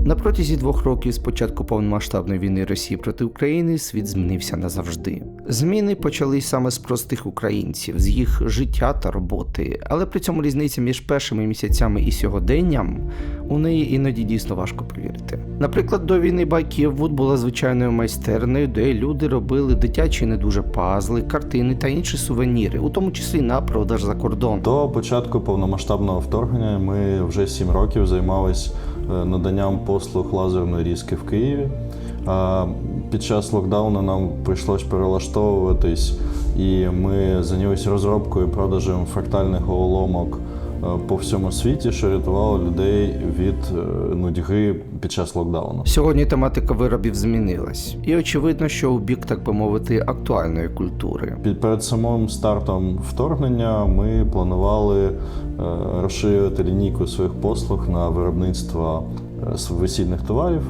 На протязі 2 років з початку повномасштабної війни Росії проти України світ змінився назавжди. Зміни почались саме з простих українців, з їх життя та роботи, але при цьому різниця між першими місяцями і сьогоденням у неї іноді дійсно важко повірити. Наприклад, до війни Байківвуд була звичайною майстернею, де люди робили дитячі не дуже пазли, картини та інші сувеніри, у тому числі на продаж за кордон. До початку повномасштабного вторгнення ми вже 7 років займалися наданням послуг лазерної різки в Києві. Під час локдауну нам прийшлось перелаштовуватись, і ми зайнялися розробкою і продажем фрактальних головоломок по всьому світі, що рятувало людей від нудьги під час локдауну. Сьогодні тематика виробів змінилась. І очевидно, що у бік, так би мовити, актуальної культури. Перед самим стартом вторгнення ми планували розширювати лінійку своїх послуг на виробництво весільних товарів,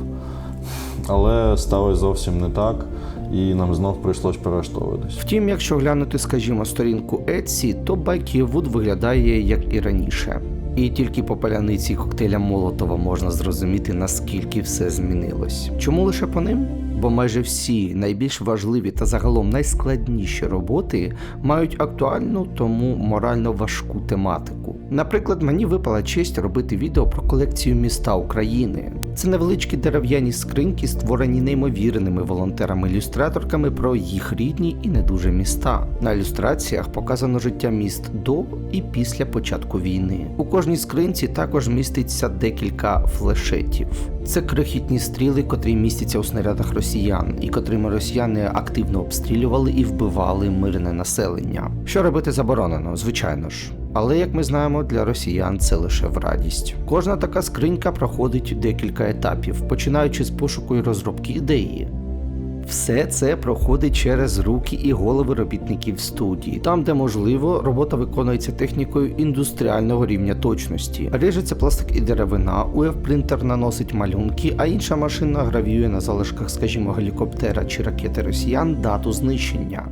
але сталося зовсім не так, і нам знов прийшлось перелаштовуватись. Втім, якщо глянути, скажімо, сторінку Etsy, то Байківвуд виглядає як і раніше. І тільки по паляниці коктейля Молотова можна зрозуміти, наскільки все змінилось. Чому лише по ним? Бо майже всі найбільш важливі та загалом найскладніші роботи мають актуальну, тому морально важку тематику. Наприклад, мені випала честь робити відео про колекцію міста України. Це невеличкі дерев'яні скриньки, створені неймовірними волонтерами-ілюстраторками про їх рідні і не дуже міста. На ілюстраціях показано життя міст до і після початку війни. У кожній скринці також міститься декілька флешетів. Це крихітні стріли, котрі містяться у снарядах росіян, і котрими росіяни активно обстрілювали і вбивали мирне населення. Що робити заборонено, звичайно ж. Але, як ми знаємо, для росіян це лише в радість. Кожна така скринька проходить декілька етапів, починаючи з пошуку і розробки ідеї. Все це проходить через руки і голови робітників студії. Там, де можливо, робота виконується технікою індустріального рівня точності. Ріжеться пластик і деревина, УФ-принтер наносить малюнки, а інша машина гравіює на залишках, скажімо, гелікоптера чи ракети росіян дату знищення.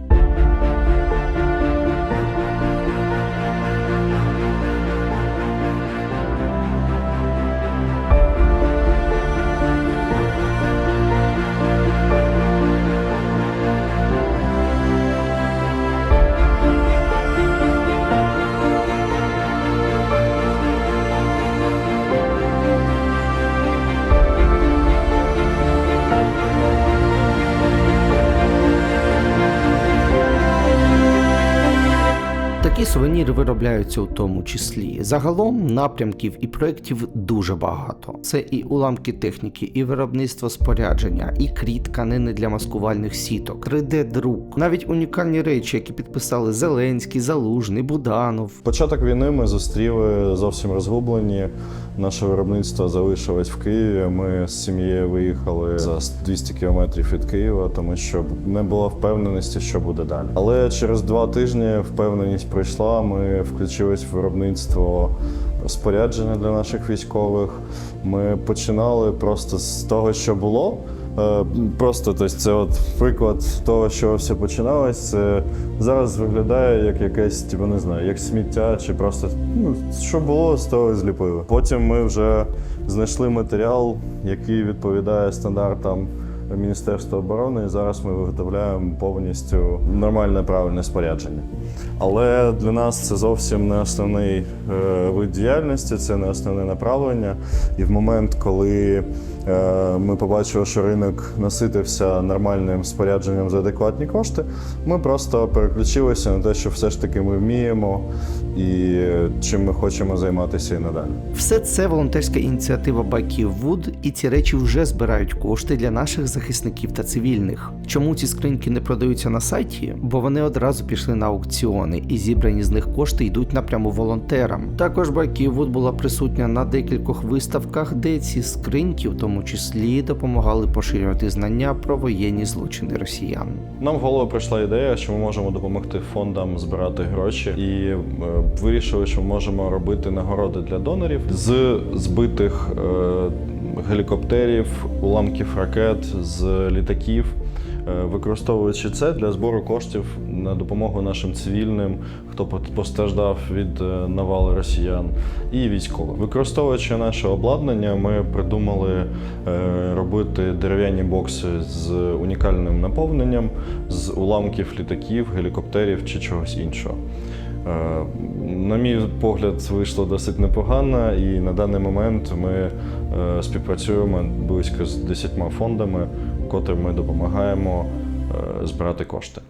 Такі сувеніри виробляються у тому числі. Загалом напрямків і проєктів дуже багато. Це і уламки техніки, і виробництво спорядження, і крій тканини для маскувальних сіток, 3D-друк, навіть унікальні речі, які підписали Зеленський, Залужний, Буданов. Початок війни ми зустріли зовсім розгублені. Наше виробництво залишилось в Києві. Ми з сім'єю виїхали за 200 кілометрів від Києва, тому що не було впевненості, що буде далі. Але через 2 тижні впевненість прийшла, ми включились в виробництво спорядження для наших військових. Ми починали просто з того, що було. Просто, тобто, це от приклад того, що все починалось. Це зараз виглядає як якесь, не знаю, як сміття, чи просто, що було, з того зліпили. Потім ми вже знайшли матеріал, який відповідає стандартам Міністерства оборони, і зараз ми виготовляємо повністю нормальне, правильне спорядження. Але для нас це зовсім не основний вид діяльності, це не основне направлення. І в момент, коли ми побачили, що ринок наситився нормальним спорядженням за адекватні кошти, ми просто переключилися на те, що все ж таки ми вміємо і чим ми хочемо займатися і надалі. Все це волонтерська ініціатива Байківвуд, і ці речі вже збирають кошти для наших захисників та цивільних. Чому ці скриньки не продаються на сайті? Бо вони одразу пішли на аукціони, і зібрані з них кошти йдуть напряму волонтерам. Також Байківвуд була присутня на декількох виставках, де ці скриньки, в тому числі, допомагали поширювати знання про воєнні злочини росіян. Нам в голову прийшла ідея, що ми можемо допомогти фондам збирати гроші, і вирішили, що можемо робити нагороди для донорів з збитих гелікоптерів, уламків ракет, з літаків. використовуючи це для збору коштів на допомогу нашим цивільним, хто постраждав від навали росіян, і військовим. Використовуючи наше обладнання, ми придумали робити дерев'яні бокси з унікальним наповненням, з уламків літаків, гелікоптерів чи чогось іншого. На мій погляд, вийшло досить непогано, і на даний момент ми співпрацюємо близько з 10 фондами, котрим ми допомагаємо збирати кошти.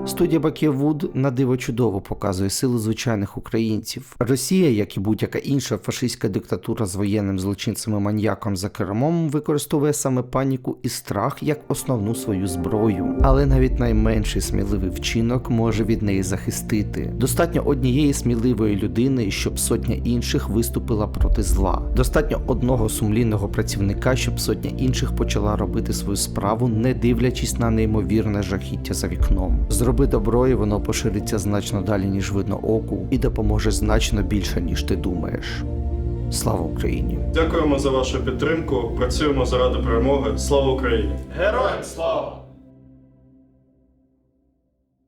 Студія Бакєвуд на диво чудово показує силу звичайних українців. Росія, як і будь-яка інша фашистська диктатура з воєнним злочинцем і маньяком за кермом, використовує саме паніку і страх як основну свою зброю. Але навіть найменший сміливий вчинок може від неї захистити. Достатньо однієї сміливої людини, щоб сотня інших виступила проти зла. Достатньо одного сумлінного працівника, щоб сотня інших почала робити свою справу, не дивлячись на неймовірне жахіття за вікном. Зроби добро, і воно пошириться значно далі, ніж видно оку, і допоможе значно більше, ніж ти думаєш. Слава Україні! Дякуємо за вашу підтримку. Працюємо заради перемоги. Слава Україні! Героям слава!